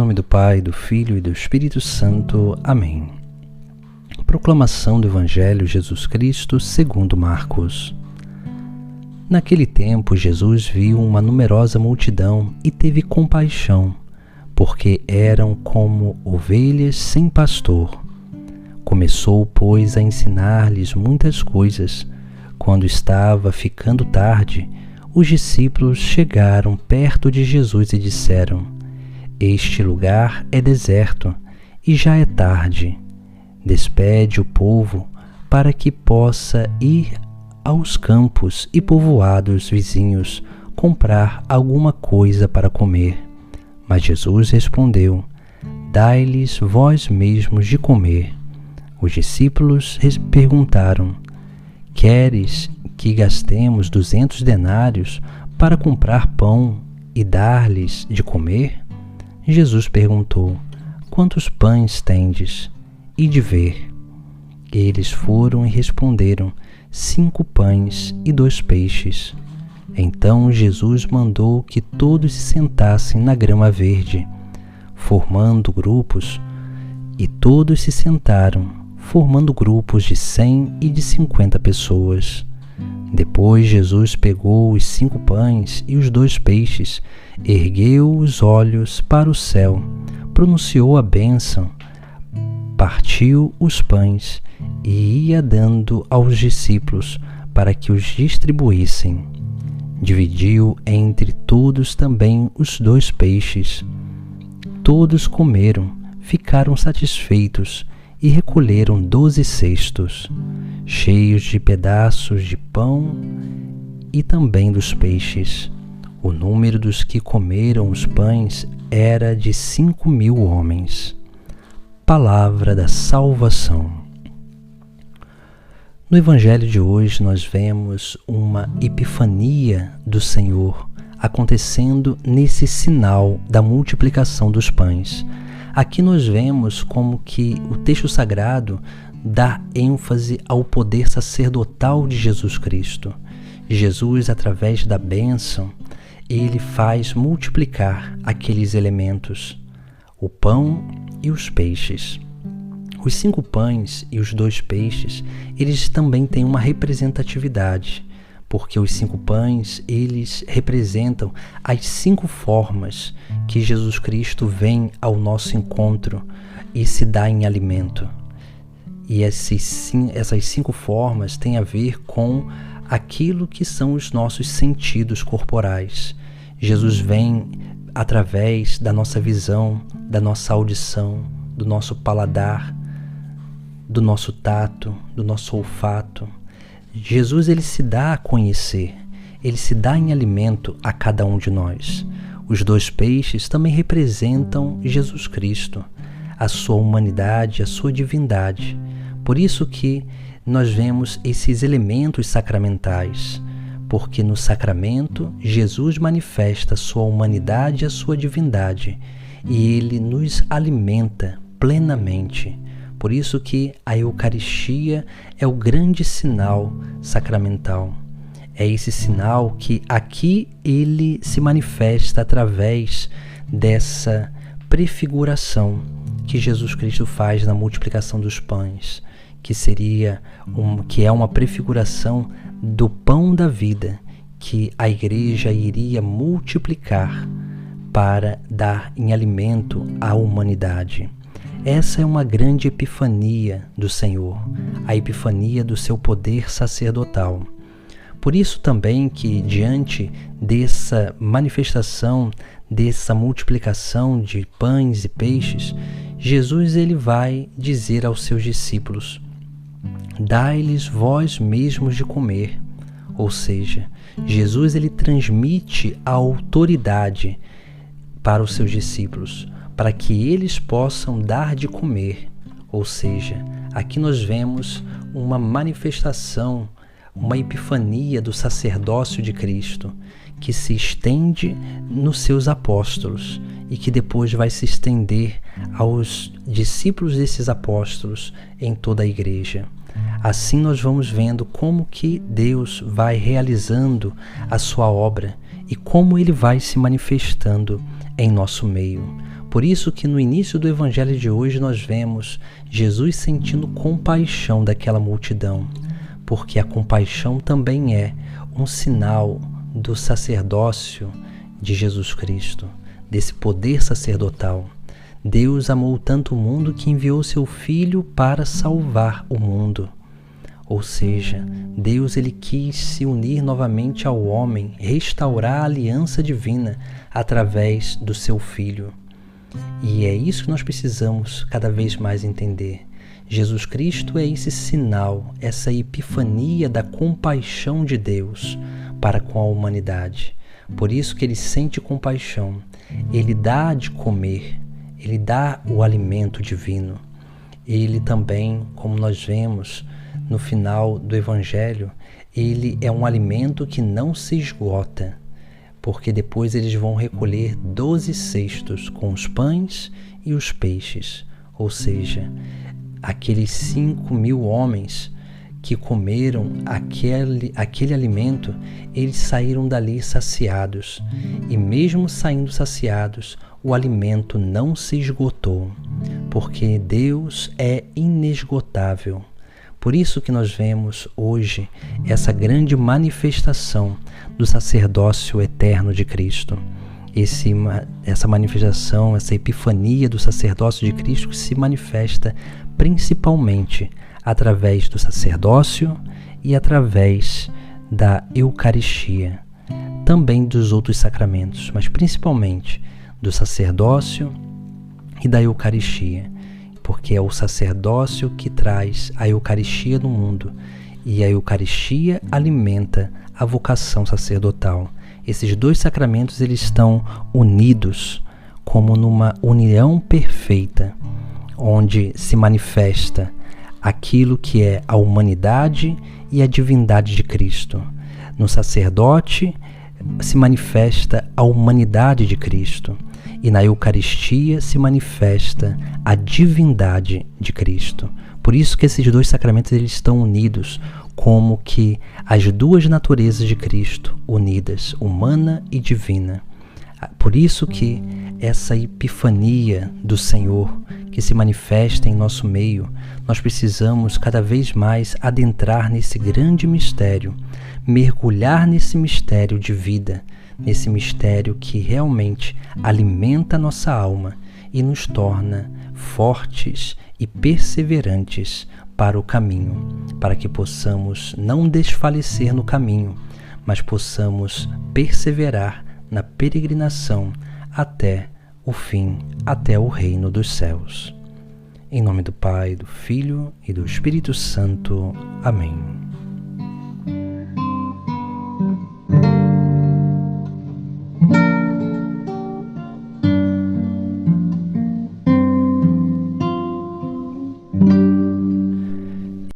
nome do Pai, do Filho e do Espírito Santo. Amém. Proclamação do Evangelho de Jesus Cristo segundo Marcos. Naquele tempo, Jesus viu uma numerosa multidão e teve compaixão, porque eram como ovelhas sem pastor. Começou, pois, a ensinar-lhes muitas coisas. Quando estava ficando tarde, os discípulos chegaram perto de Jesus e disseram: Este lugar é deserto e já é tarde. Despede o povo para que possa ir aos campos e povoados vizinhos comprar alguma coisa para comer. Mas Jesus respondeu: Dai-lhes vós mesmos de comer. Os discípulos perguntaram: Queres que gastemos 200 denários para comprar pão e dar-lhes de comer? Jesus perguntou: Quantos pães tendes? Ide ver. Eles foram e responderam: 5 pães e 2 peixes. Então Jesus mandou que todos se sentassem na grama verde, formando grupos, e todos se sentaram, formando grupos de 100 e de 50 pessoas. Depois Jesus pegou os 5 pães e os 2 peixes, ergueu os olhos para o céu, pronunciou a bênção, partiu os pães e ia dando aos discípulos para que os distribuíssem. Dividiu entre todos também os 2 peixes. Todos comeram, ficaram satisfeitos e recolheram 12 cestos, cheios de pedaços de pão e também dos peixes. O número dos que comeram os pães era de 5.000 homens. Palavra da salvação. No Evangelho de hoje nós vemos uma epifania do Senhor acontecendo nesse sinal da multiplicação dos pães. Aqui nós vemos como que o texto sagrado dá ênfase ao poder sacerdotal de Jesus Cristo. Jesus, através da bênção, ele faz multiplicar aqueles elementos, o pão e os peixes. Os 5 pães e os 2 peixes, eles também têm uma representatividade, porque os 5 pães, eles representam as 5 formas que Jesus Cristo vem ao nosso encontro e se dá em alimento. E essas 5 formas têm a ver com aquilo que são os nossos sentidos corporais. Jesus vem através da nossa visão, da nossa audição, do nosso paladar, do nosso tato, do nosso olfato. Jesus, ele se dá a conhecer, ele se dá em alimento a cada um de nós. Os 2 peixes também representam Jesus Cristo, a sua humanidade, a sua divindade. Por isso que nós vemos esses elementos sacramentais, porque no sacramento Jesus manifesta a sua humanidade e a sua divindade, e ele nos alimenta plenamente. Por isso que a Eucaristia é o grande sinal sacramental. É esse sinal que aqui ele se manifesta através dessa prefiguração que Jesus Cristo faz na multiplicação dos pães, que é uma prefiguração do pão da vida que a Igreja iria multiplicar para dar em alimento à humanidade. Essa é uma grande epifania do Senhor, a epifania do seu poder sacerdotal. Por isso também que, diante dessa manifestação, dessa multiplicação de pães e peixes, Jesus ele vai dizer aos seus discípulos: Dai-lhes vós mesmos de comer. Ou seja, Jesus ele transmite a autoridade para os seus discípulos, para que eles possam dar de comer. Ou seja, aqui nós vemos uma manifestação, uma epifania do sacerdócio de Cristo, que se estende nos seus apóstolos e que depois vai se estender aos discípulos desses apóstolos em toda a Igreja. Assim nós vamos vendo como que Deus vai realizando a sua obra e como ele vai se manifestando em nosso meio. Por isso que no início do Evangelho de hoje nós vemos Jesus sentindo compaixão daquela multidão, porque a compaixão também é um sinal do sacerdócio de Jesus Cristo, desse poder sacerdotal. Deus amou tanto o mundo que enviou seu Filho para salvar o mundo. Ou seja, Deus ele quis se unir novamente ao homem, restaurar a aliança divina através do seu Filho. E é isso que nós precisamos cada vez mais entender. Jesus Cristo é esse sinal, essa epifania da compaixão de Deus para com a humanidade. Por isso que ele sente compaixão, ele dá de comer, ele dá o alimento divino. Ele também, como nós vemos no final do Evangelho, ele é um alimento que não se esgota, porque depois eles vão recolher 12 cestos com os pães e os peixes. Ou seja, aqueles 5.000 homens que comeram aquele alimento, eles saíram dali saciados. E mesmo saindo saciados, o alimento não se esgotou, porque Deus é inesgotável. Por isso que nós vemos hoje essa grande manifestação do sacerdócio eterno de Cristo. Essa manifestação, essa epifania do sacerdócio de Cristo que se manifesta principalmente através do sacerdócio e através da Eucaristia. Também dos outros sacramentos, mas principalmente do sacerdócio e da Eucaristia. Porque é o sacerdócio que traz a Eucaristia no mundo e a Eucaristia alimenta a vocação sacerdotal. Esses dois sacramentos eles estão unidos como numa união perfeita, onde se manifesta aquilo que é a humanidade e a divindade de Cristo. No sacerdote se manifesta a humanidade de Cristo. E na Eucaristia se manifesta a divindade de Cristo. Por isso que esses dois sacramentos eles estão unidos, como que as duas naturezas de Cristo unidas, humana e divina. Por isso que essa epifania do Senhor que se manifesta em nosso meio, nós precisamos cada vez mais adentrar nesse grande mistério, mergulhar nesse mistério de vida, nesse mistério que realmente alimenta nossa alma e nos torna fortes e perseverantes para o caminho, para que possamos não desfalecer no caminho, mas possamos perseverar na peregrinação até o fim, até o reino dos céus. Em nome do Pai, do Filho e do Espírito Santo. Amém.